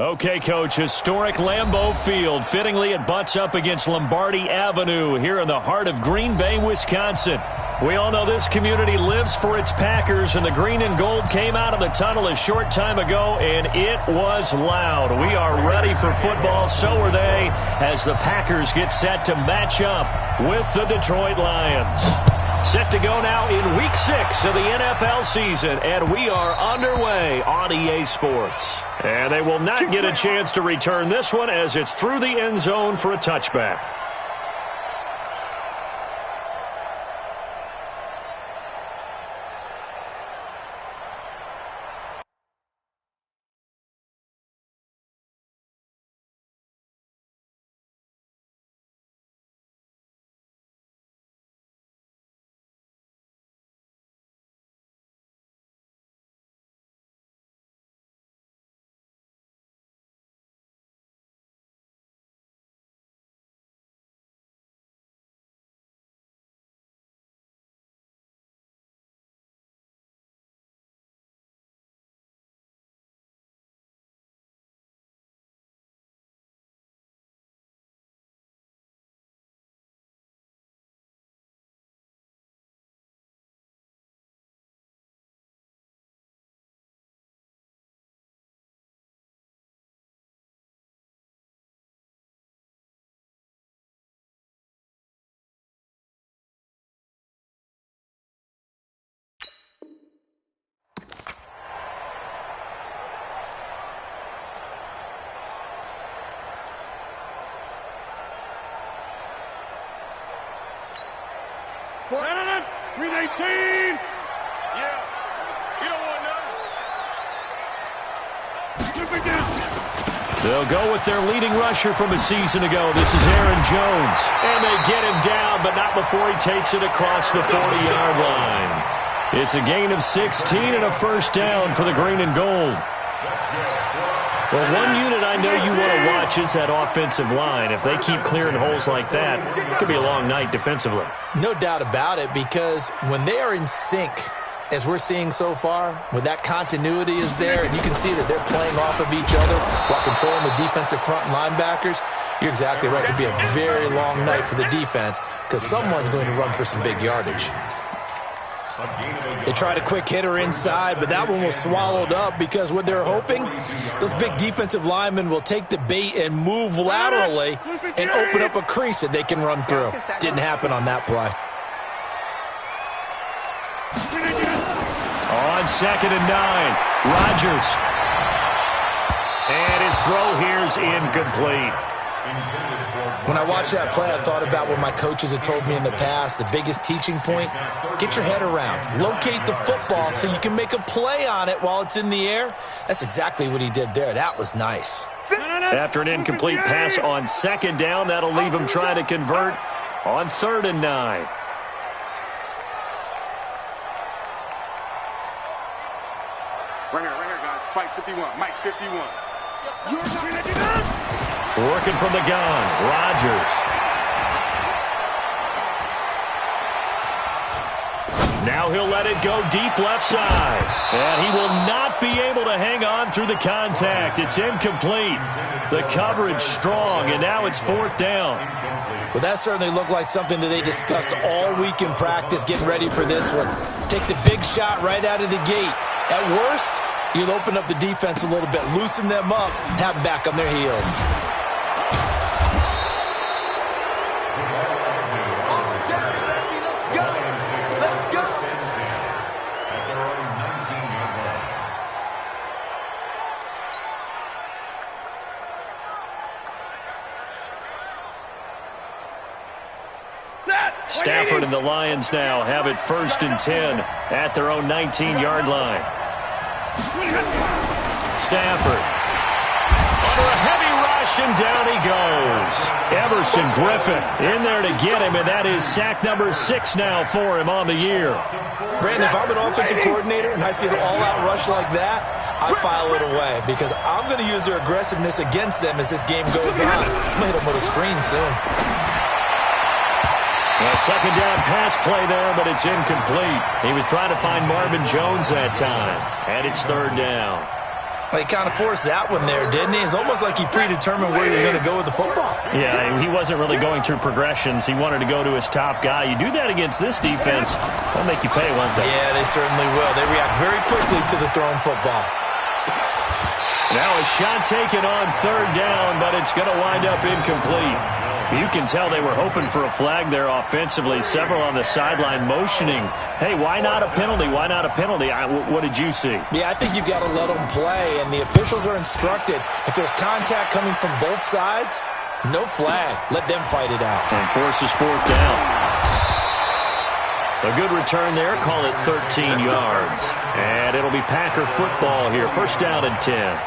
Okay, Coach, historic Lambeau Field. Fittingly, it butts up against Lombardi Avenue here in the heart of Green Bay, Wisconsin. We all know this community lives for its Packers, and the green and gold came out of the tunnel a short time ago, and it was loud. We are ready for football, so are they, as the Packers get set to match up with the Detroit Lions. Set to go now in Week 6 of the NFL season, and we are underway on EA Sports. And they will not get a chance to return this one as it's through the end zone for a touchback. Green 18! Yeah. You don't want nothing. They'll go with their leading rusher from a season ago. This is Aaron Jones. And they get him down, but not before he takes it across the 40-yard line. It's a gain of 16 and a first down for the green and gold. Well, one unit I know you want to watch is that offensive line. If they keep clearing holes like that, it could be a long night defensively. No doubt about it, because when they are in sync, as we're seeing so far, when that continuity is there, and you can see that they're playing off of each other while controlling the defensive front linebackers, you're exactly right. It could be a very long night for the defense because someone's going to run for some big yardage. They tried a quick hitter inside, but that one was swallowed up because what they're hoping, those big defensive linemen will take the bait and move laterally and open up a crease that they can run through. Didn't happen on that play. On 2nd and 9, Rodgers. And his throw here's incomplete. When I watched that play, I thought about what my coaches had told me in the past. The biggest teaching point, get your head around. Locate the football so you can make a play on it while it's in the air. That's exactly what he did there. That was nice. After an incomplete pass on 2nd down, that'll leave him trying to convert on 3rd and 9. Right here, guys. Mike 51. Mike 51. Working from the gun, Rodgers. Now he'll let it go deep left side. And he will not be able to hang on through the contact. It's incomplete. The coverage strong, and now it's 4th down. Well, that certainly looked like something that they discussed all week in practice, getting ready for this one. Take the big shot right out of the gate. At worst, you'll open up the defense a little bit, loosen them up, and have them back on their heels. Stafford and the Lions now have it 1st and 10 at their own 19-yard line. Stafford under a heavy rush, and down he goes. Everson Griffin in there to get him, and that is sack number 6 now for him on the year. Brandon, if I'm an offensive coordinator and I see an all-out rush like that, I file it away because I'm going to use their aggressiveness against them as this game goes on. I'm going to hit them with a screen soon. A 2nd down pass play there, but it's incomplete. He was trying to find Marvin Jones that time, and it's 3rd down. He kind of forced that one there, didn't he? It's almost like he predetermined where he was going to go with the football. Yeah, he wasn't really going through progressions. He wanted to go to his top guy. You do that against this defense, they'll make you pay, won't they? Yeah, they certainly will. They react very quickly to the thrown football. Now a shot taken on third down, but it's going to wind up incomplete. You can tell they were hoping for a flag there offensively. Several on the sideline motioning, hey, why not a penalty? Why not a penalty? What did you see? Yeah, I think you've got to let them play, and the officials are instructed. If there's contact coming from both sides, no flag. Let them fight it out. And forces fourth down. A good return there. Call it 13 yards. And it'll be Packer football here. First down and 10.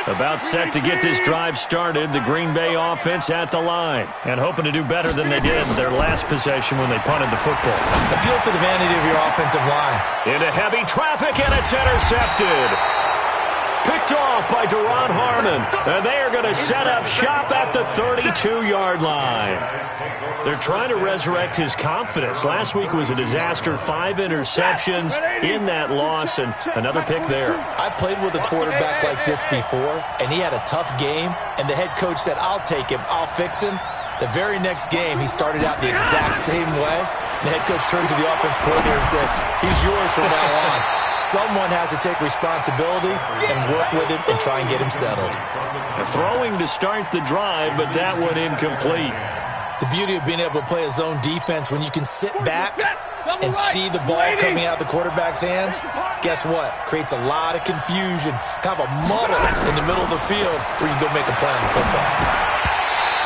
About set to get this drive started. The Green Bay offense at the line. And hoping to do better than they did in their last possession when they punted the football. Appeal to the vanity of your offensive line. Into heavy traffic, and it's intercepted. Picked off by Duron Harmon. And they are going to set up shop at the 32-yard line. They're trying to resurrect his confidence. Last week was a disaster. 5 interceptions in that loss, and another pick there. I played with a quarterback like this before, and he had a tough game, and the head coach said, I'll take him, I'll fix him. The very next game, he started out the exact same way. The head coach turned to the offense coordinator and said, he's yours from now on. Someone has to take responsibility and work with him and try and get him settled. Throwing to start the drive, but that one incomplete. The beauty of being able to play a zone defense when you can sit back and see the ball coming out of the quarterback's hands, guess what? Creates a lot of confusion, kind of a muddle in the middle of the field where you can go make a play on the football.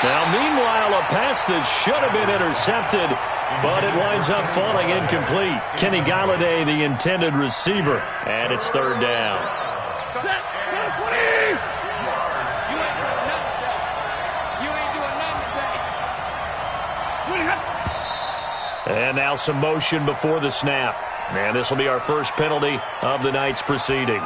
Now, meanwhile, a pass that should have been intercepted, but it winds up falling incomplete. Kenny Galladay, the intended receiver, and it's third down. And now some motion before the snap. And this will be our first penalty of the night's proceedings.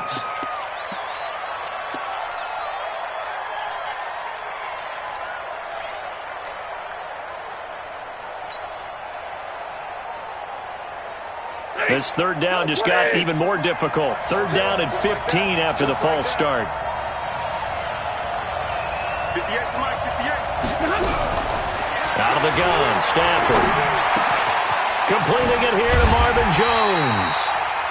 This third down just got even more difficult. Third down and 15 after the false start. 58, Mike, 58. Out of the gun, Stafford. Completing it here to Marvin Jones.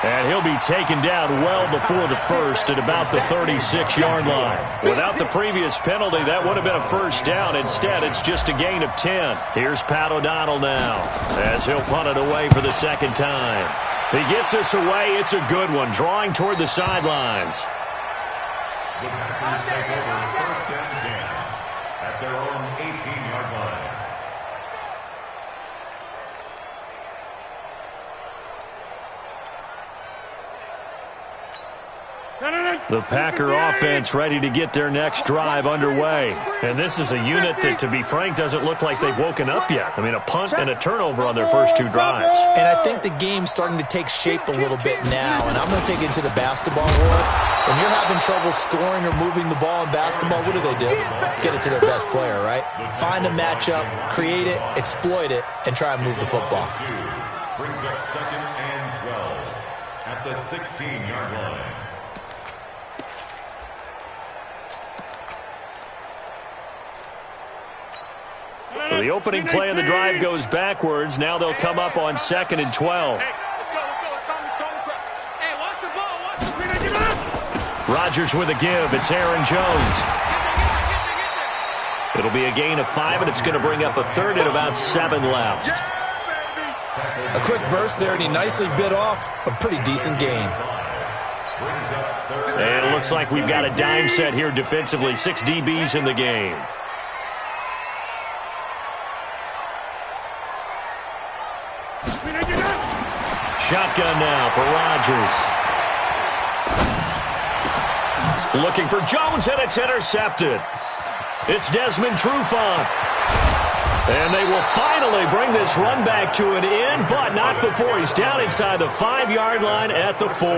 And he'll be taken down well before the first at about the 36-yard line. Without the previous penalty, that would have been a first down. Instead, it's just a gain of 10. Here's Pat O'Donnell now as he'll punt it away for the second time. He gets us away. It's a good one, drawing toward the sidelines. The Packers take over first and 10 at their own 18-yard line. The Packer offense ready to get their next drive underway. And this is a unit that, to be frank, doesn't look like they've woken up yet. I mean, a punt and a turnover on their first two drives. And I think the game's starting to take shape a little bit now. And I'm going to take it into the basketball world. When you're having trouble scoring or moving the ball in basketball, what do? Get it to their best player, right? Find a matchup, create it, exploit it, and try and move the football. Brings up second and 12 at the 16-yard line. So the opening play of the drive goes backwards. Now they'll come up on second and 12. Rodgers with a give. It's Aaron Jones. It'll be a gain of 5, and it's going to bring up a third and about 7 left. A quick burst there, and he nicely bit off a pretty decent gain. And it looks like we've got a dime set here defensively. 6 DBs in the game. Shotgun now for Rodgers. Looking for Jones, and it's intercepted. It's Desmond Trufant. And they will finally bring this run back to an end, but not before he's down inside the 5-yard line at the 4.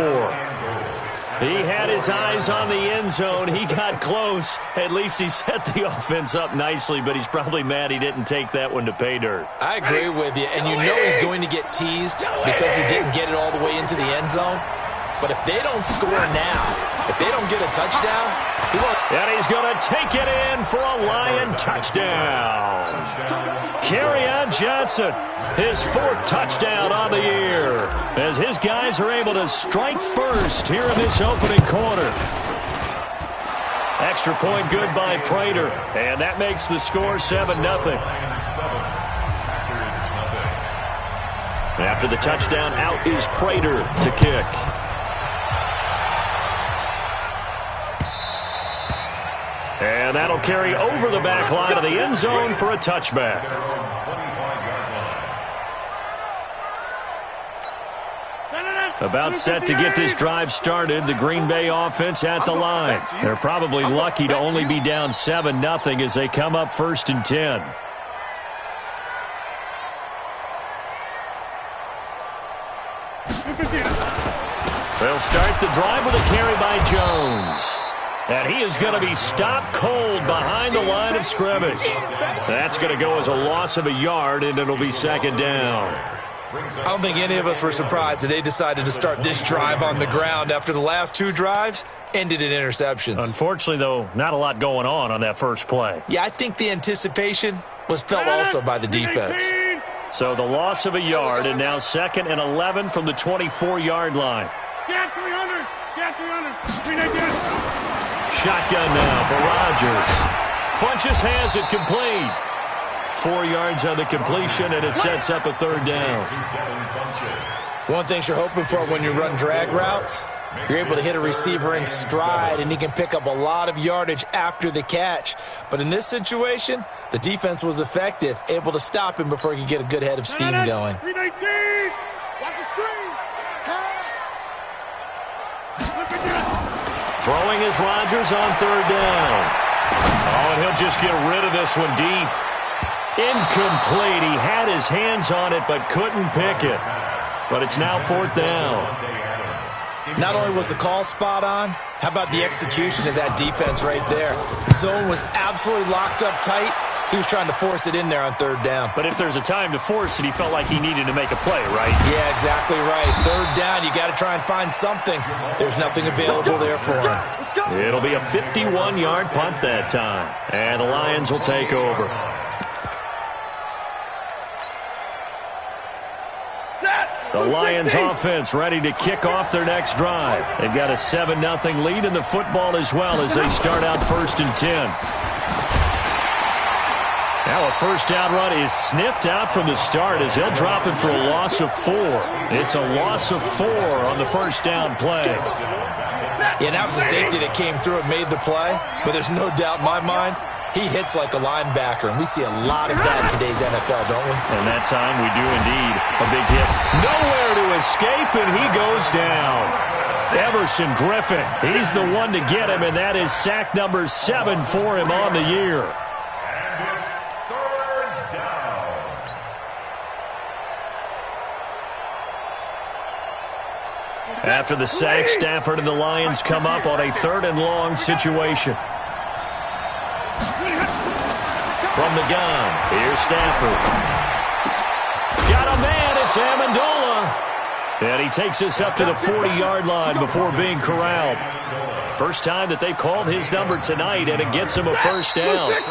He had his eyes on the end zone. He got close. At least he set the offense up nicely, but he's probably mad he didn't take that one to pay dirt. I agree with you, and you know he's going to get teased because he didn't get it all the way into the end zone. But if they don't score now, if they don't get a touchdown, he won't. And he's going to take it in for a Lion touchdown. Kerryon Johnson, his 4th touchdown on the year, as his guys are able to strike first here in this opening quarter. Extra point good by Prater, and that makes the score 7-0. After the touchdown, out is Prater to kick. And that'll carry over the back line of the end zone for a touchback. About set to get this drive started, the Green Bay offense at the line. They're probably lucky to only be down 7-0 as they come up 1st and 10. They'll start the drive with a carry by Jones. And he is going to be stopped cold behind the line of scrimmage. That's going to go as a loss of a yard, and it'll be 2nd down. I don't think any of us were surprised that they decided to start this drive on the ground after the last 2 drives ended in interceptions. Unfortunately, though, not a lot going on that first play. Yeah, I think the anticipation was felt also by the defense. So the loss of a yard, and now 2nd and 11 from the 24-yard line. Get 300. Get 300. Shotgun now for Rodgers. Funches has it complete. 4 yards on the completion, and it sets up a 3rd down. One thing you're hoping for when you run drag routes, you're able to hit a receiver in stride, and he can pick up a lot of yardage after the catch. But in this situation, the defense was effective, able to stop him before he could get a good head of steam going. 319. Watch the screen. Pass. Throwing is Rodgers on 3rd down. Oh, and he'll just get rid of this one deep. Incomplete. He had his hands on it but couldn't pick it. But it's now 4th down. Not only was the call spot on, how about the execution of that defense right there? Zone was absolutely locked up tight. He was trying to force it in there on 3rd down. But if there's a time to force it, he felt like he needed to make a play, right? Yeah, exactly right. 3rd down, you got to try and find something. There's nothing available there for him. It'll be a 51-yard punt that time. And the Lions will take over. The Lions offense ready to kick off their next drive. They've got a 7-0 lead in the football as well as they start out 1st and 10. Now a 1st down run is sniffed out from the start as they'll drop him for a loss of 4. It's a loss of 4 on the 1st down play. Yeah, that was a safety that came through and made the play, but there's no doubt in my mind, he hits like a linebacker, and we see a lot of that in today's NFL, don't we? And that time we do indeed. A big hit. Nowhere to escape, and he goes down. Everson Griffin, he's the one to get him, and that is sack number 7 for him on the year. And it's 3rd down. After the sack, Stafford and the Lions come up on a 3rd and long situation. From the gun, here's Stafford. Got a man, it's Amendola. And he takes us up to the 40-yard line before being corralled. First time that they've called his number tonight, and it gets him a 1st down. That's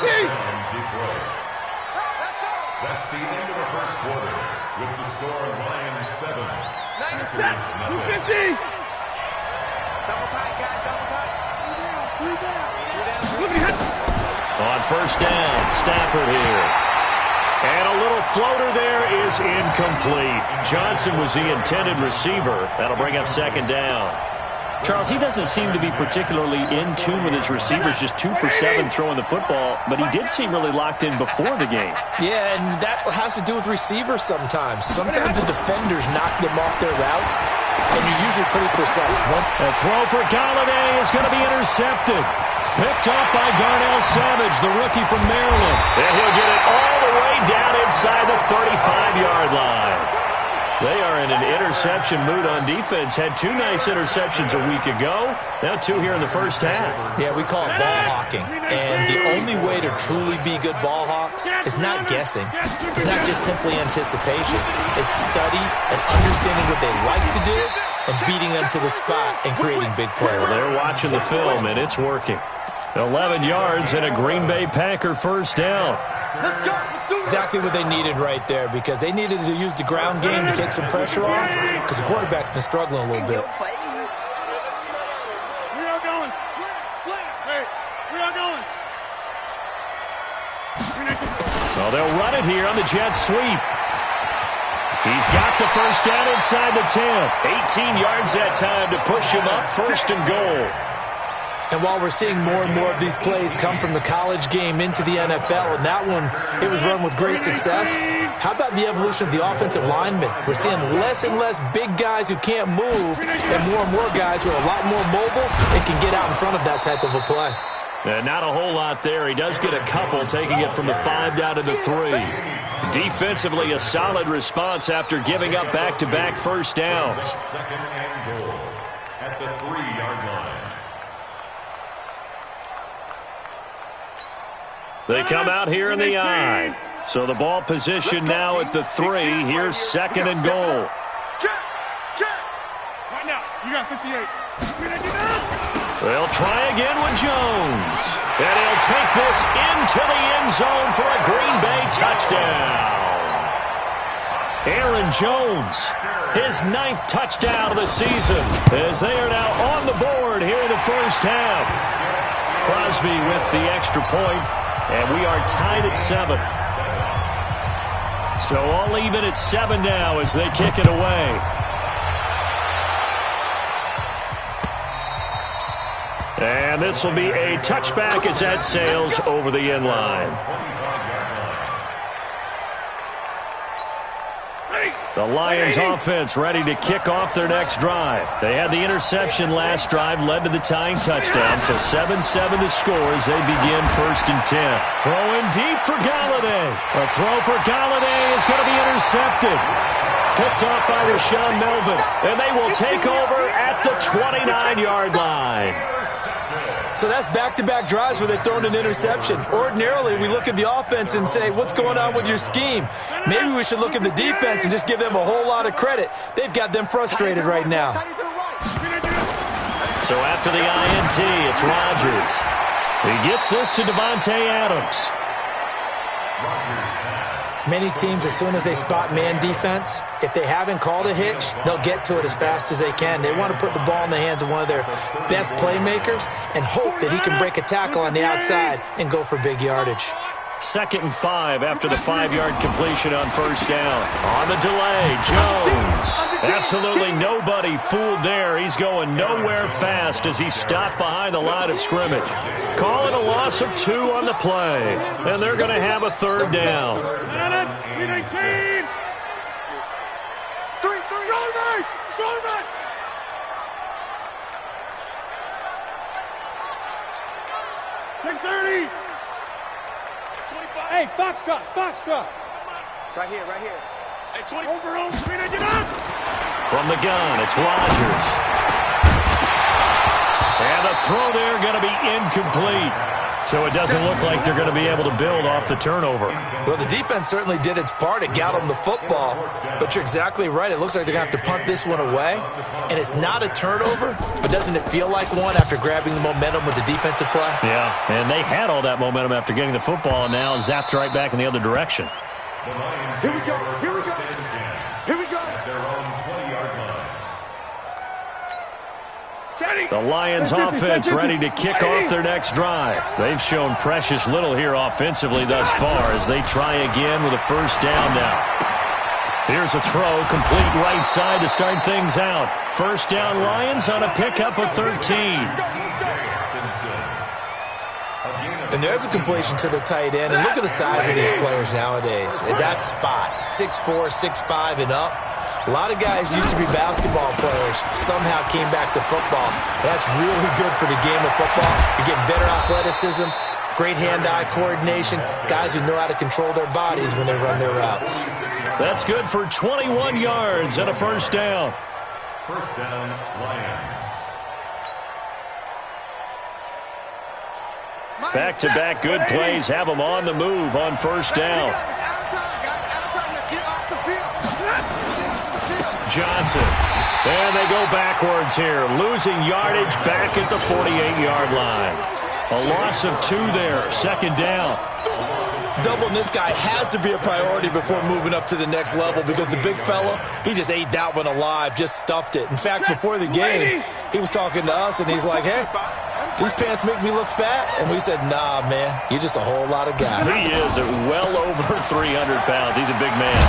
the end of the 1st quarter, with the score Lions 7. Packers 0. Double tight, guys. Double tight. 3 down. On 1st down, Stafford here. And a little floater there is incomplete. Johnson was the intended receiver. That'll bring up 2nd down. Charles, he doesn't seem to be particularly in tune with his receivers, just 2 for 7 throwing the football, but he did seem really locked in before the game. Yeah, and that has to do with receivers sometimes. Sometimes the defenders knock them off their route, and you're usually pretty precise. A throw for Galladay is going to be intercepted. Picked up by Darnell Savage, the rookie from Maryland. And he'll get it all the way down inside the 35-yard line. They are in an interception mood on defense. Had 2 nice interceptions a week ago. Now 2 here in the first half. Yeah, we call it ball hawking. And the only way to truly be good ball hawks is not guessing. It's not just simply anticipation. It's study and understanding what they like to do and beating them to the spot and creating big plays. Well, they're watching the film, and it's working. 11 yards and a Green Bay Packer first down. Exactly what they needed right there, because they needed to use the ground game to take some pressure off, because the quarterback's been struggling a little bit. We are going. Slant. Hey, we are going. Well, they'll run it here on the jet sweep. He's got the first down inside the 10. 18 yards that time to push him up, first and goal. And while we're seeing more and more of these plays come from the college game into the NFL, and that one, it was run with great success, how about the evolution of the offensive linemen? We're seeing less and less big guys who can't move and more guys who are a lot more mobile and can get out in front of that type of a play. Not a whole lot there. He does get a couple, taking it from the 5 down to the 3. Defensively, a solid response after giving up back-to-back first downs. Second and goal at the 3-yard line. They come out here in the I. So the ball position now at the 3. Here's second and goal. Check. Right now, you got 58. They'll try again with Jones. And he'll take this into the end zone for a Green Bay touchdown. Aaron Jones, his 9th touchdown of the season, as they are now on the board here in the first half. Crosby with the extra point, and we are tied at 7. So all even at 7 now as they kick it away. And this will be a touchback as that sails over the end line. The Lions offense ready to kick off their next drive. They had the interception last drive, led to the tying touchdown, so 7-7 to score as they begin first and 10. Throwing deep for Galladay. A throw for Galladay is going to be intercepted. Picked off by Rashawn Melvin, and they will take over at the 29-yard line. So that's back-to-back drives where they've thrown an interception. Ordinarily, we look at the offense and say, what's going on with your scheme? Maybe we should look at the defense and just give them a whole lot of credit. They've got them frustrated right now. So after the INT, it's Rodgers. He gets this to Devontae Adams. Many teams, as soon as they spot man defense, if they haven't called a hitch, they'll get to it as fast as they can. They want to put the ball in the hands of one of their best playmakers and hope that he can break a tackle on the outside and go for big yardage. 2nd and 5 after the 5-yard completion on first down. On the delay, Jones. Absolutely nobody fooled there. He's going nowhere fast as he stopped behind the line of scrimmage. Calling a loss of 2 on the play. And they're going to have a 3rd down. Hey, Foxtrot. Right here. Hey, 20. Over. From the gun, it's Rodgers. And the throw there going to be incomplete. So it doesn't look like they're going to be able to build off the turnover. Well, the defense certainly did its part. It got them the football. But you're exactly right. It looks like they're going to have to punt this one away. And it's not a turnover, but doesn't it feel like one after grabbing the momentum with the defensive play? Yeah, and they had all that momentum after getting the football, and now zapped right back in the other direction. Here we go. At their own 20-yard line. The Lions offense ready to kick off their next drive. They've shown precious little here offensively thus far as they try again with a first down now. Here's a throw, complete right side to start things out. First down Lions on a pickup of 13. And there's a completion to the tight end. And look at the size of these players nowadays. At that spot, 6'4", 6'5", and up. A lot of guys used to be basketball players, somehow came back to football. That's really good for the game of football. You're getting better athleticism, great hand-eye coordination, guys who know how to control their bodies when they run their routes. That's good for 21 yards and a first down. First down, Lions. Back-to-back good plays have them on the move on first down. Johnson And they go backwards here, losing yardage back at the 48-yard line. A loss of 2 there, second down. Doubling this guy has to be a priority before moving up to the next level because the big fella, he just ate that one alive, just stuffed it. In fact, before the game, he was talking to us, and he's like, hey, these pants make me look fat. And we said, nah, man, you're just a whole lot of guy. He is at well over 300 pounds. He's a big man.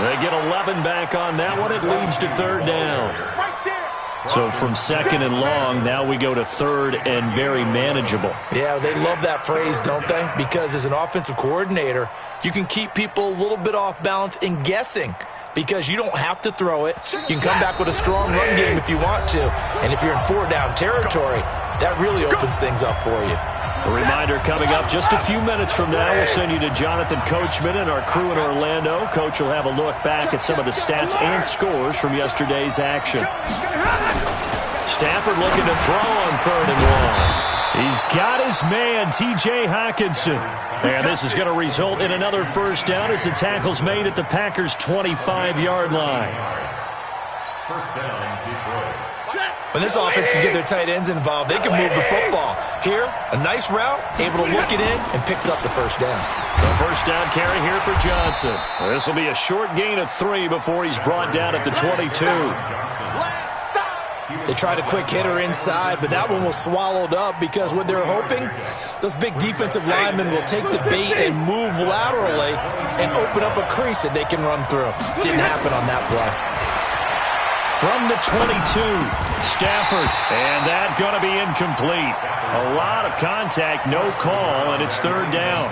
They get 11 back on that one. It leads to third down. So from second and long, now we go to third and very manageable. Yeah, they love that phrase, don't they? Because as an offensive coordinator, you can keep people a little bit off balance and guessing because you don't have to throw it. You can come back with a strong run game if you want to. And if you're in 4-down territory, that really opens things up for you. A reminder coming up just a few minutes from now. We'll send you to Jonathan Coachman and our crew in Orlando. Coach will have a look back at some of the stats and scores from yesterday's action. Stafford looking to throw on third and long. He's got his man, T.J. Hockenson. And this is going to result in another first down as the tackle's made at the Packers' 25-yard line. First down, Detroit. When this offense can get their tight ends involved, they can move the football. Here, a nice route, able to look it in, and picks up the first down. The first down carry here for Johnson. This will be a short gain of 3 before he's brought down at the 22. They tried a quick hitter inside, but that one was swallowed up because what they're hoping, those big defensive linemen will take the bait and move laterally and open up a crease that they can run through. Didn't happen on that play. From the 22, Stafford, and that going to be incomplete. A lot of contact, no call, and it's third down.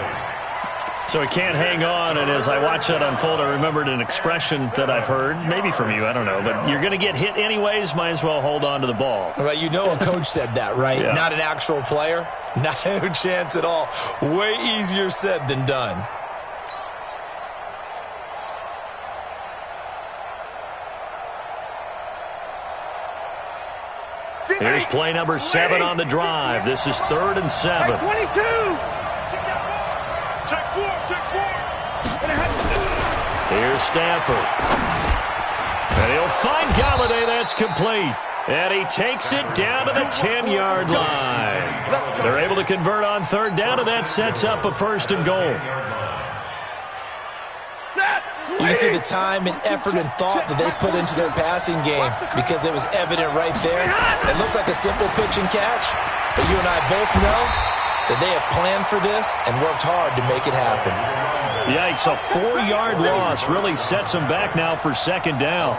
So he can't hang on, and as I watch that unfold, I remembered an expression that I've heard, maybe from you, I don't know, but you're going to get hit anyways, might as well hold on to the ball. Right, you know a coach said that, right? Yeah. Not an actual player? No chance at all. Way easier said than done. Here's play number 7 on the drive. This is 3rd and 7. 22. Check 4. Here's Stafford. And he'll find Galladay. That's complete. And he takes it down to the 10-yard line. They're able to convert on third down, and that sets up a first and goal. You can see the time and effort and thought that they put into their passing game because it was evident right there. It looks like a simple pitch and catch, but you and I both know that they have planned for this and worked hard to make it happen. Yikes, a 4-yard loss really sets them back now for second down.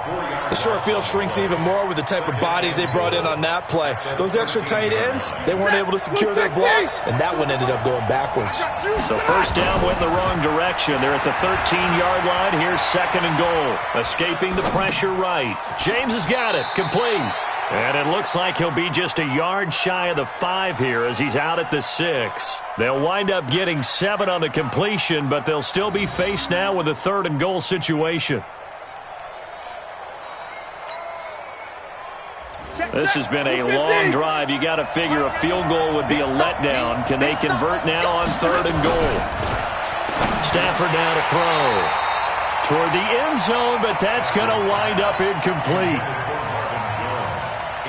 The short field shrinks even more with the type of bodies they brought in on that play. Those extra tight ends, they weren't able to secure their blocks, and that one ended up going backwards. So first down went in the wrong direction. They're at the 13-yard line. Here's second and goal. Escaping the pressure right. James has got it. Complete. And it looks like he'll be just a yard shy of the 5 here as he's out at the 6. They'll wind up getting 7 on the completion, but they'll still be faced now with a 3rd and goal situation. This has been a long drive. You got to figure a field goal would be a letdown. Can they convert now on 3rd and goal? Stafford now to throw toward the end zone, but that's going to wind up incomplete.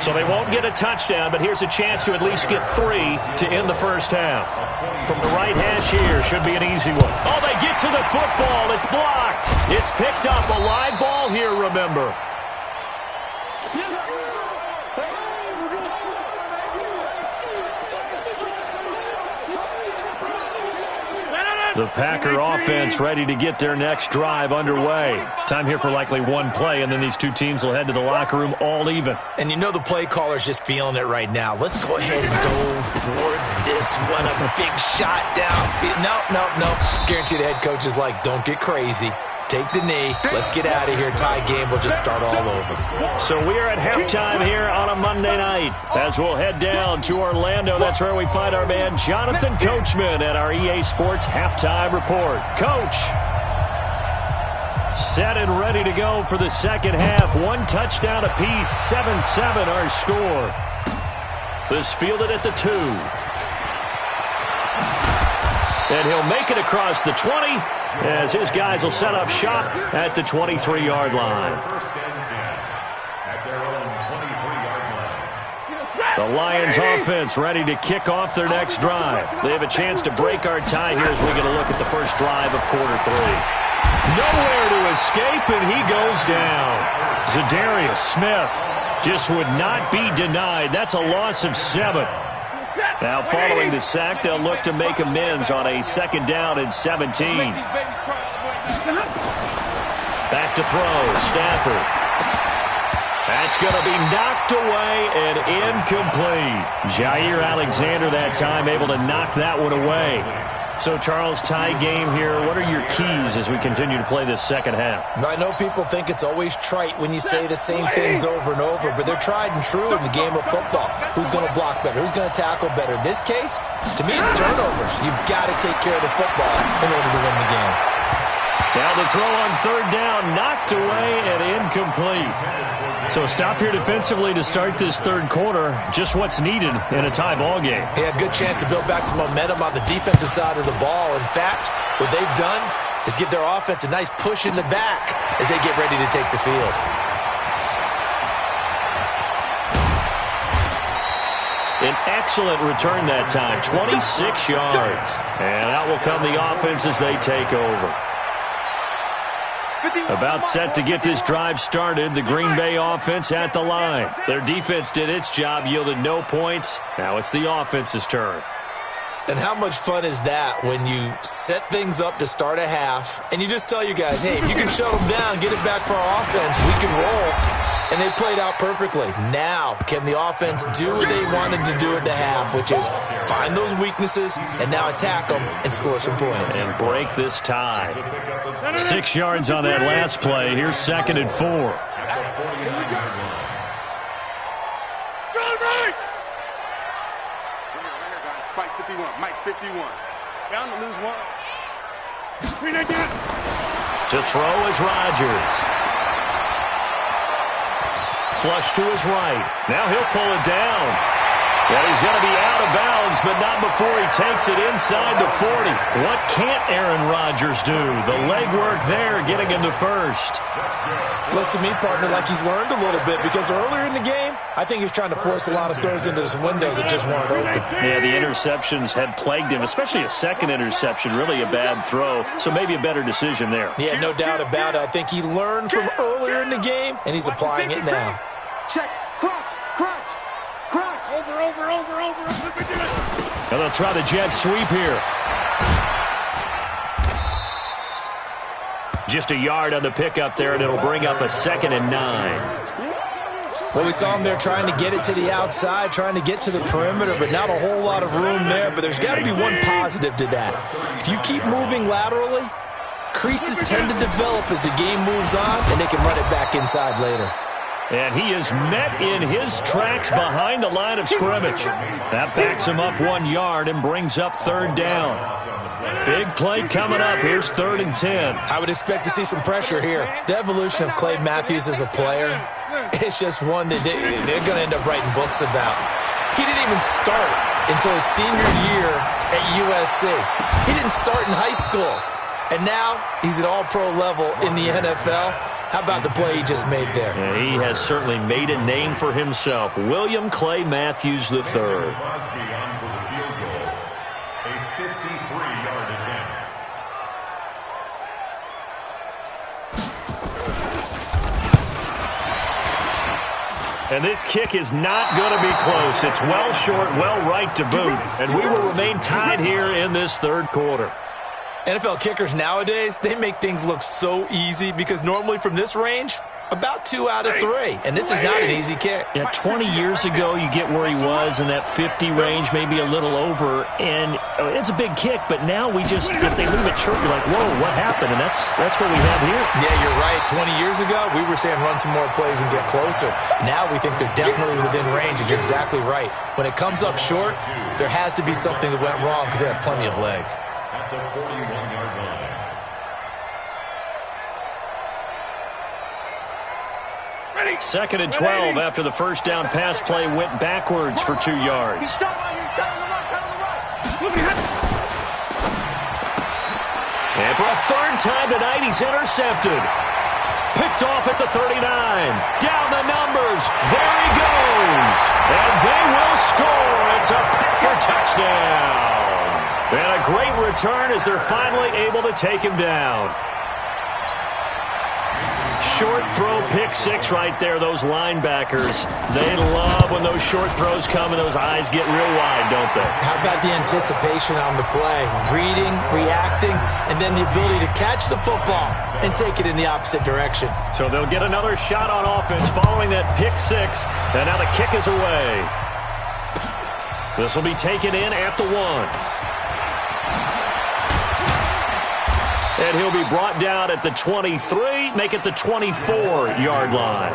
So they won't get a touchdown, but here's a chance to at least get 3 to end the first half. From the right hash here, should be an easy one. Oh, they get to the football. It's blocked. It's picked up. A live ball here, remember. The Packer offense ready to get their next drive underway. Time here for likely one play, and then these two teams will head to the locker room all even. And you know the play caller's just feeling it right now. Let's go ahead and go for this one. A big shot down. No. Guaranteed the head coach is like, don't get crazy. Take the knee. Let's get out of here. Tie game. We'll just start all over. So we are at halftime here on a Monday night as we'll head down to Orlando. That's where we find our man Jonathan Coachman at our EA Sports Halftime Report. Coach, set and ready to go for the second half. 1 touchdown apiece. 7-7 our score. This fielded at the 2. And he'll make it across the 20 as his guys will set up shop at the 23-yard line. The Lions offense ready to kick off their next drive. They have a chance to break our tie here as we get a look at the first drive of quarter 3. Nowhere to escape, and he goes down. Zadarius Smith just would not be denied. That's a loss of 7. Now, following the sack, they'll look to make amends on a 2nd down and 17. Back to throw, Stafford. That's going to be knocked away and incomplete. Jair Alexander that time able to knock that one away. So, Charles, tie game here. What are your keys as we continue to play this second half? I know people think it's always trite when you say the same things over and over, but they're tried and true in the game of football. Who's going to block better? Who's going to tackle better? In this case, to me, it's turnovers. You've got to take care of the football in order to win the game. Now the throw on 3rd down, knocked away and incomplete. So stop here defensively to start this 3rd quarter. Just what's needed in a tie ball game. Yeah, good chance to build back some momentum on the defensive side of the ball. In fact, what they've done is give their offense a nice push in the back as they get ready to take the field. An excellent return that time, 26 yards. And out will come the offense as they take over. About set to get this drive started. The Green Bay offense at the line. Their defense did its job, yielded no points. Now it's the offense's turn. And how much fun is that when you set things up to start a half and you just tell you guys, hey, if you can shut them down, get it back for our offense, we can roll. And they played out perfectly. Now, can the offense do what they wanted to do at the half, which is find those weaknesses and now attack them and score some points. And break this tie. 6 yards on that last play. Here's 2nd and 4. Fight 51. Mike 51. Down to lose 1. To throw is Rodgers. Flush to his right. Now he'll pull it down. Well, he's going to be out of bounds, but not before he takes it inside the 40. What can't Aaron Rodgers do? The legwork there getting him to 1st. Looks to me, partner, like he's learned a little bit because earlier in the game, I think he was trying to force a lot of throws into some windows that just weren't open. Yeah, the interceptions had plagued him, especially a 2nd interception, really a bad throw, so maybe a better decision there. Yeah, no doubt about it. I think he learned from earlier in the game, and he's applying it now. Check. Crunch. Over. Now they'll try the jet sweep here. Just a yard on the pickup there, and it'll bring up a 2nd and 9. Well, we saw him there trying to get it to the outside, trying to get to the perimeter, but not a whole lot of room there. But there's got to be one positive to that. If you keep moving laterally, creases tend to develop as the game moves on, and they can run it back inside later. And he is met in his tracks behind the line of scrimmage. That backs him up 1 yard and brings up 3rd down. Big play coming up. Here's 3rd and 10. I would expect to see some pressure here. The evolution of Clay Matthews as a player, it's just one that they're going to end up writing books about. He didn't even start until his senior year at USC. He didn't start in high school. And now he's at all-pro level in the NFL. How about the play he just made there? Yeah, he has certainly made a name for himself. William Clay Matthews III. And this kick is not going to be close. It's well short, well right to boot. And we will remain tied here in this 3rd quarter. NFL kickers nowadays, they make things look so easy because normally from this range, about 2 out of 3. And this is not an easy kick. Yeah, 20 years ago, you get where he was in that 50 range, maybe a little over. And it's a big kick, but now we just, if they leave it short, you're like, whoa, what happened? And that's what we have here. Yeah, you're right. 20 years ago, we were saying run some more plays and get closer. Now we think they're definitely within range, and you're exactly right. When it comes up short, there has to be something that went wrong because they have plenty of leg. At the 41-yard line. 2nd and 12 after the first down pass play went backwards for 2 yards. And for a 3rd time tonight, he's intercepted. Picked off at the 39. Down the numbers. There he goes. And they will return as they're finally able to take him down. Short throw, pick six right there, those linebackers. They love when those short throws come and those eyes get real wide, don't they? How about the anticipation on the play? Reading, reacting, and then the ability to catch the football and take it in the opposite direction. So they'll get another shot on offense following that pick six, and now the kick is away. This will be taken in at the 1. And he'll be brought down at the 23, make it the 24-yard line.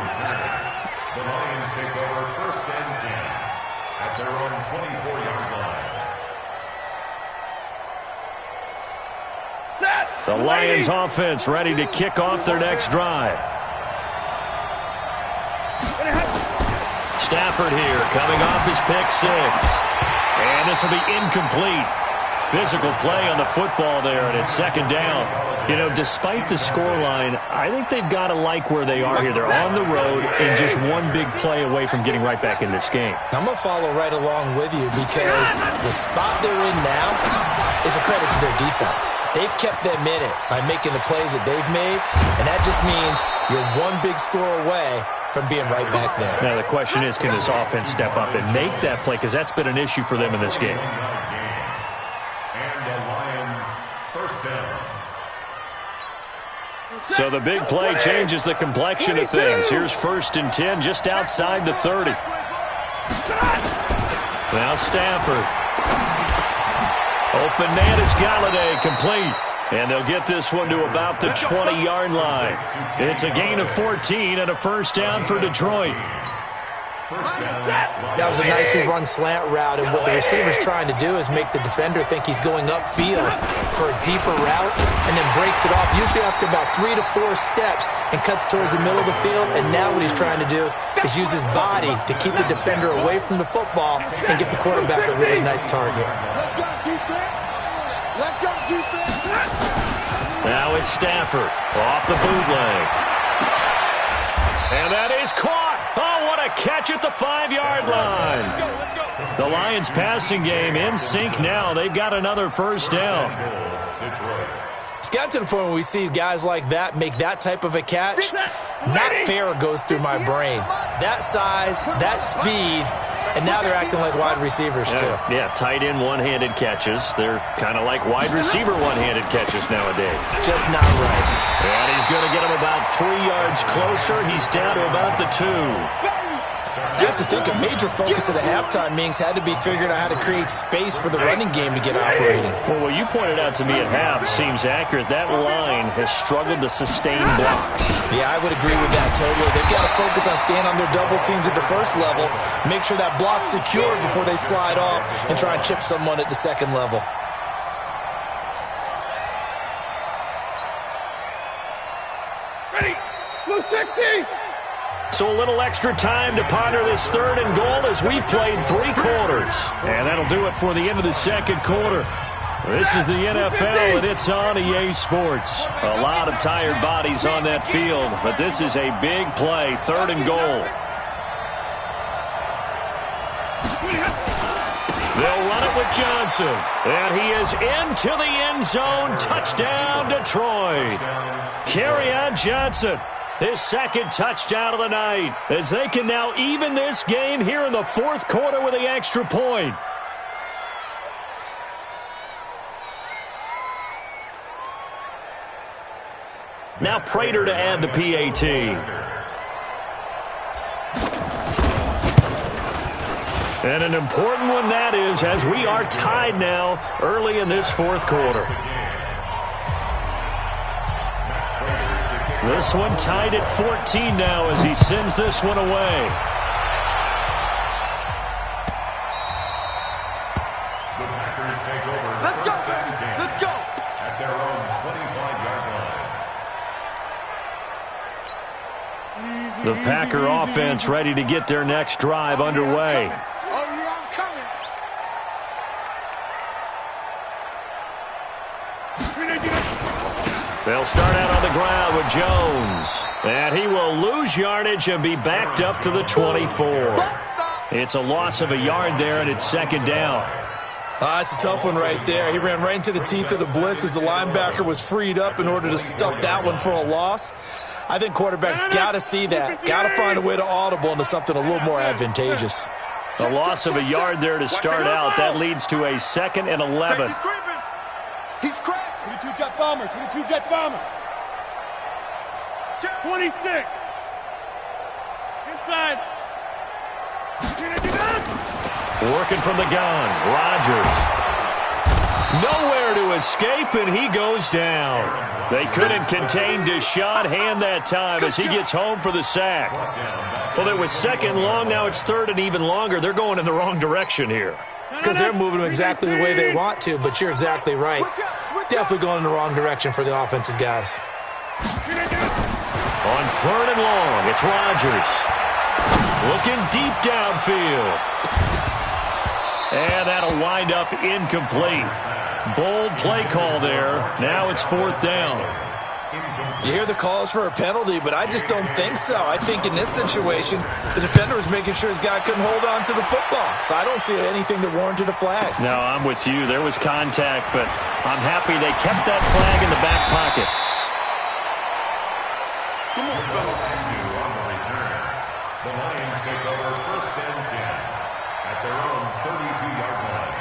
The Lions take over 1st and 10 at their own 24-yard line. The Lions offense ready to kick off their next drive. Stafford here coming off his pick six. And this will be incomplete. Physical play on the football there, and it's 2nd down. You know, despite the scoreline, I think they've got to like where they are here. They're on the road and just one big play away from getting right back in this game. I'm going to follow right along with you because the spot they're in now is a credit to their defense. They've kept them in it by making the plays that they've made, and that just means you're one big score away from being right back there. Now, the question is, can this offense step up and make that play? Because that's been an issue for them in this game. So the big play changes the complexion of things. Here's 1st and 10 just outside the 30. Now Stafford. Open man is Galladay, complete. And they'll get this one to about the 20-yard line. It's a gain of 14 and a 1st down for Detroit. That was a nicely run slant route, and what the receiver's trying to do is make the defender think he's going upfield for a deeper route and then breaks it off, usually after about 3 to 4 steps, and cuts towards the middle of the field. And now what he's trying to do is use his body to keep the defender away from the football and get the quarterback a really nice target. Let's go, defense. Let's go, defense. Now it's Stafford off the bootleg. And that is caught. Oh, what a catch at the 5-yard line. The Lions passing game in sync now. They've got another 1st down. It's got to the point where we see guys like that make that type of a catch. Not fair goes through my brain. That size, that speed, and now they're acting like wide receivers too. Yeah, tight end one-handed catches. They're kind of like wide receiver one-handed catches nowadays. Just not right. And he's going to get him about 3 yards closer. He's down to about the 2. You have to think a major focus of the halftime meetings had to be figuring out how to create space for the running game to get operating. Well, what you pointed out to me at half seems accurate. That line has struggled to sustain blocks. Yeah, I would agree with that totally. They've got to focus on staying on their double teams at the 1st level, make sure that block's secure before they slide off and try and chip someone at the 2nd level. Ready. Blue 60. So a little extra time to ponder this 3rd and goal as we played 3 quarters. And that'll do it for the end of the 2nd quarter. This is the NFL, and it's on EA Sports. A lot of tired bodies on that field, but this is a big play, 3rd and goal. They'll run it with Johnson, and he is into the end zone. Touchdown, Detroit. Kerryon Johnson, his 2nd touchdown of the night, as they can now even this game here in the 4th quarter with the extra point. Now Prater to add the PAT. And an important one that is, as we are tied now early in this 4th quarter. This one tied at 14 now as he sends this one away. The Packers take over. Let's go. Let's go. At their own 25-yard line. The Packer offense ready to get their next drive underway. Oh, yeah, I'm coming. They'll start out on the ground with Jones. And he will lose yardage and be backed up to the 24. It's a loss of a yard there, and it's 2nd down. It's a tough one right there. He ran right into the teeth of the blitz as the linebacker was freed up in order to stuff that one for a loss. I think quarterbacks got to see that. Got to find a way to audible into something a little more advantageous. A loss of a yard there to start out. That leads to a 2nd and 11. He's crashing. 22 jet bomber. 22 jet bomber. 26. Inside. Working from the gun. Rodgers. Nowhere to escape, and he goes down. They couldn't contain Deshaun Hand that time as he gets home for the sack. Well, it was 2nd long. Now it's 3rd and even longer. They're going in the wrong direction here. Because they're moving them exactly the way they want to, but you're exactly right. Definitely going in the wrong direction for the offensive guys. On 3rd and long, it's Rodgers. Looking deep downfield. And that'll wind up incomplete. Bold play call there. Now it's 4th down. You hear the calls for a penalty, but I just don't think so. I think in this situation, the defender was making sure his guy couldn't hold on to the football. So I don't see anything that warranted a flag. No, I'm with you. There was contact, but I'm happy they kept that flag in the back pocket. On the return, the Lions take over 1st and 10 at their own 32-yard line.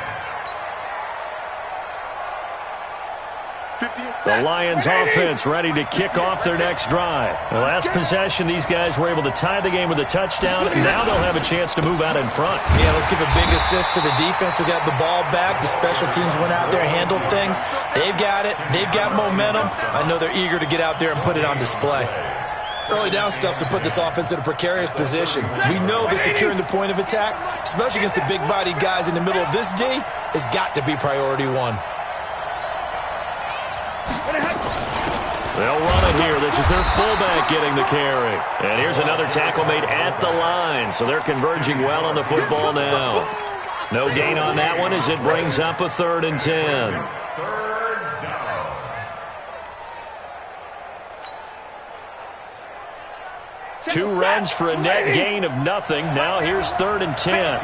The Lions offense ready to kick off their next drive. The last possession, these guys were able to tie the game with a touchdown. Now they'll have a chance to move out in front. Yeah, let's give a big assist to the defense who got the ball back. The special teams went out there, handled things. They've got it. They've got momentum. I know they're eager to get out there and put it on display. Early down stuff's to put this offense in a precarious position. We know that securing the point of attack, especially against the big-bodied guys in the middle of this D, has got to be priority one. They'll run it here. This is their fullback getting the carry. And here's another tackle made at the line, so they're converging well on the football now. No gain on that one as it brings up a 3rd and 10. Two runs for a net gain of nothing. Now here's 3rd and 10.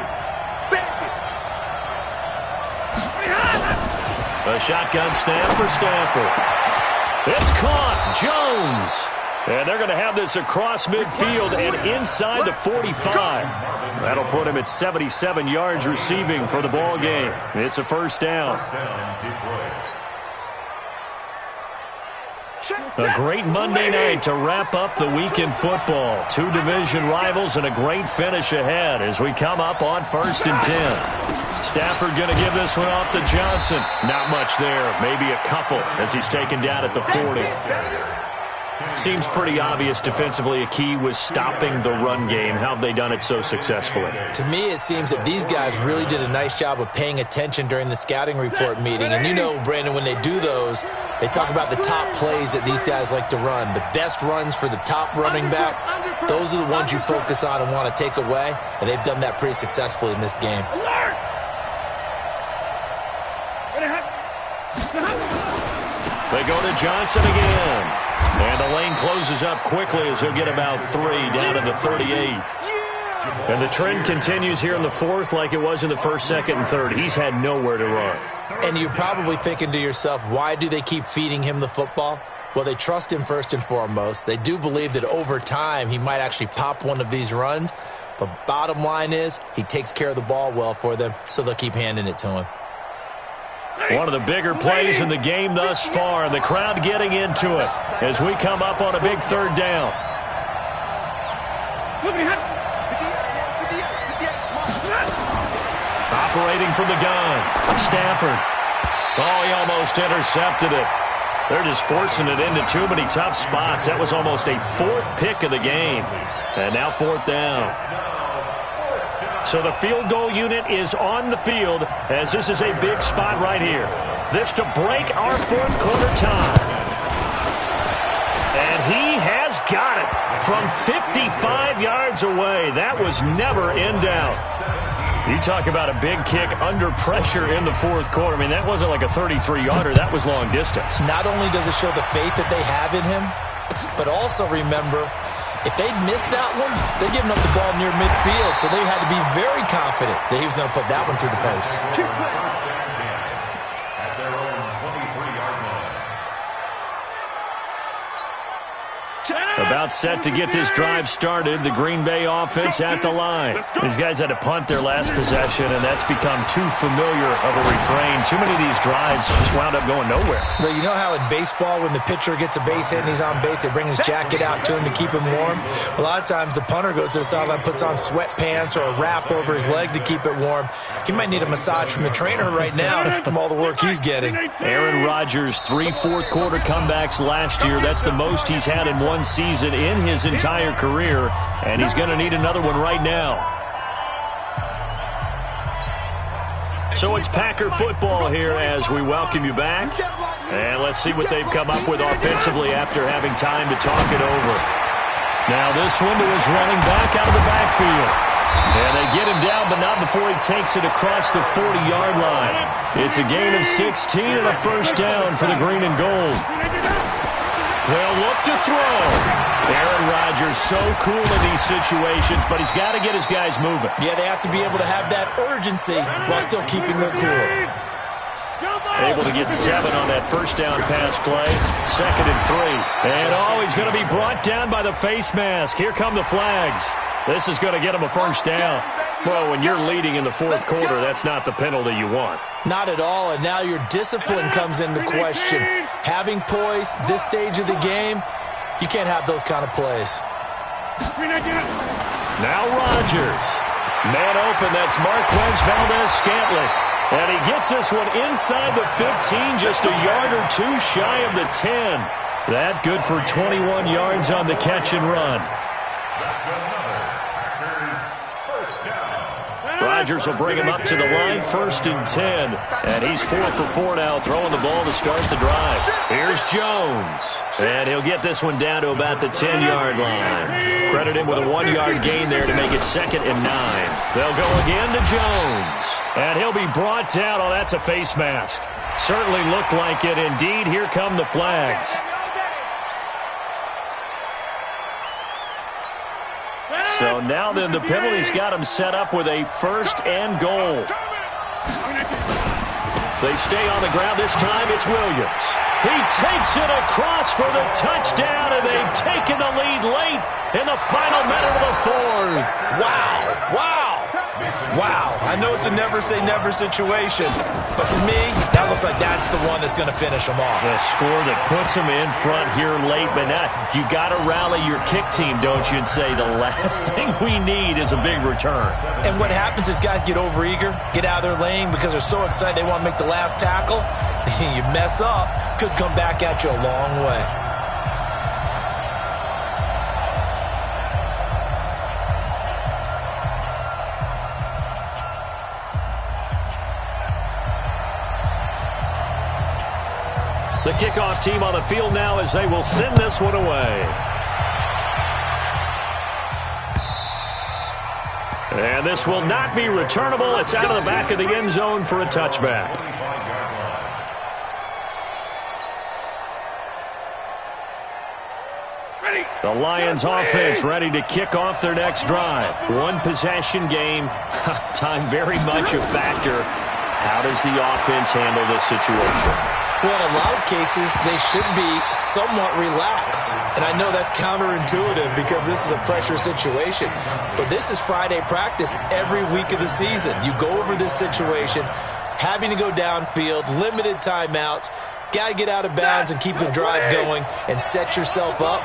A shotgun snap for Stafford. It's caught. Jones. And they're going to have this across midfield and inside the 45. That'll put him at 77 yards receiving for the ball game. It's a 1st down. A great Monday night to wrap up the week in football. Two division rivals and a great finish ahead as we come up on 1st and 10. Stafford going to give this one off to Johnson. Not much there. Maybe a couple as he's taken down at the 40. Seems pretty obvious defensively a key was stopping the run game. How have they done it so successfully? To me, it seems that these guys really did a nice job of paying attention during the scouting report meeting. And you know, Brandon, when they do those, they talk about the top plays that these guys like to run. The best runs for the top running back, those are the ones you focus on and want to take away. And they've done that pretty successfully in this game. They go to Johnson again. And the lane closes up quickly as he'll get about 3 down to the 38. And the trend continues here in the 4th like it was in the 1st, 2nd, and 3rd. He's had nowhere to run. And you're probably thinking to yourself, why do they keep feeding him the football? Well, they trust him first and foremost. They do believe that over time he might actually pop one of these runs. But bottom line is he takes care of the ball well for them, so they'll keep handing it to him. One of the bigger plays in the game thus far, and the crowd getting into it as we come up on a big 3rd down. Operating from the gun, Stafford. Oh, he almost intercepted it. They're just forcing it into too many tough spots. That was almost a 4th pick of the game. And now 4th down. So the field goal unit is on the field as this is a big spot right here. This to break our 4th quarter tie. And he has got it from 55 yards away. That was never in doubt. You talk about a big kick under pressure in the 4th quarter. I mean, that wasn't like a 33-yarder. That was long distance. Not only does it show the faith that they have in him, but also remember, If they'd missed that one, they're giving up the ball near midfield, so they had to be very confident that he was going to put that one through the post. First and 10 at their own 23-yard line. About set to get this drive started. The Green Bay offense at the line. These guys had to punt their last possession, and that's become too familiar of a refrain. Too many of these drives just wound up going nowhere. Well, you know how in baseball, when the pitcher gets a base hit and he's on base, they bring his jacket out to him to keep him warm? A lot of times the punter goes to the sideline, puts on sweatpants or a wrap over his leg to keep it warm. He might need a massage from the trainer right now from all the work he's getting. Aaron Rodgers, 3 fourth-quarter comebacks last year. That's the most he's had in one season in his entire career, and he's going to need another one right now. So it's Packer football here as we welcome you back. And let's see what they've come up with offensively after having time to talk it over. Now this one to his running back out of the backfield. And they get him down, but not before he takes it across the 40-yard line. It's a gain of 16 and a first down for the green and gold. They'll look to throw. Aaron Rodgers so cool in these situations, but he's got to get his guys moving. Yeah, they have to be able to have that urgency while still keeping their cool. Able to get 7 on that first down pass play. 2nd and 3. And he's going to be brought down by the face mask. Here come the flags. This is going to get him a first down. Well, when you're leading in the fourth quarter, that's not the penalty you want. Not at all, and now your discipline comes into question. Having poise this stage of the game, you can't have those kind of plays. Now Rodgers. Man open, that's Marquez Valdez-Scantling. And he gets this one inside the 15, just a yard or two shy of the 10. That good for 21 yards on the catch and run. That's another Packers first down. Rodgers will bring him up to the line, 1st and 10. And he's 4 for 4 now, throwing the ball to start the drive. Here's Jones. And he'll get this one down to about the 10-yard line. Credit him with a 1-yard gain there to make it 2nd and 9. They'll go again to Jones. And he'll be brought down. Oh, that's a face mask. Certainly looked like it. Indeed, here come the flags. So now then the penalty's got him set up with a 1st and goal. They stay on the ground. This time it's Williams. He takes it across for the touchdown, and they've taken the lead late in the final minute of the 4th. Wow, I know it's a never-say-never situation, but to me, that looks like that's the one that's going to finish them off. The score that puts them in front here late, but now you got to rally your kick team, don't you, and say the last thing we need is a big return. And what happens is guys get overeager, get out of their lane because they're so excited they want to make the last tackle. You mess up, could come back at you a long way. The kickoff team on the field now as they will send this one away. And this will not be returnable. It's out of the back of the end zone for a touchback. The Lions offense ready to kick off their next drive. One possession game. Time very much a factor. How does the offense handle this situation? Well, in a lot of cases, they should be somewhat relaxed. And I know that's counterintuitive because this is a pressure situation. But this is Friday practice every week of the season. You go over this situation, having to go downfield, limited timeouts, got to get out of bounds and keep the drive going and set yourself up.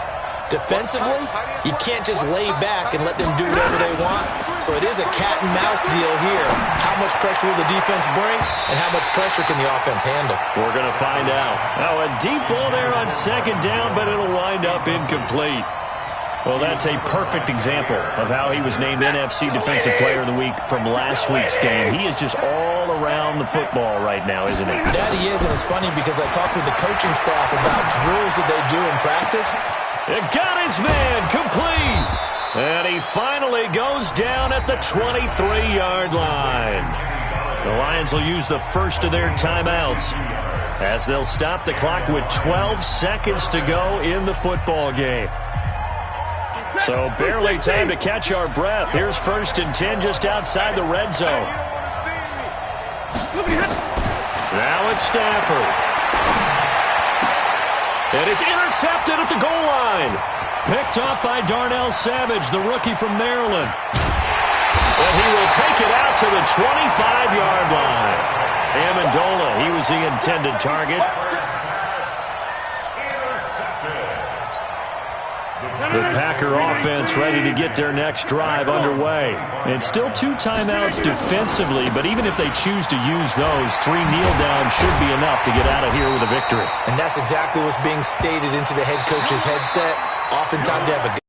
Defensively, you can't just lay back and let them do whatever they want. So it is a cat-and-mouse deal here. How much pressure will the defense bring, and how much pressure can the offense handle? We're going to find out. Now, a deep ball there on 2nd down, but it'll wind up incomplete. Well, that's a perfect example of how he was named NFC Defensive Player of the Week from last week's game. He is just all around the football right now, isn't he? That he is, and it's funny because I talked with the coaching staff about drills that they do in practice. It got his man complete. And he finally goes down at the 23-yard line. The Lions will use the first of their timeouts as they'll stop the clock with 12 seconds to go in the football game. So barely time to catch our breath. Here's 1st and 10 just outside the red zone. Now it's Stafford. And it's intercepted at the goal line. Picked up by Darnell Savage, the rookie from Maryland. And he will take it out to the 25-yard line. Amendola, he was the intended target. The Packer offense ready to get their next drive underway. And still 2 timeouts defensively, but even if they choose to use those, 3 kneel downs should be enough to get out of here with a victory. And that's exactly what's being stated into the head coach's headset. Oftentimes they have a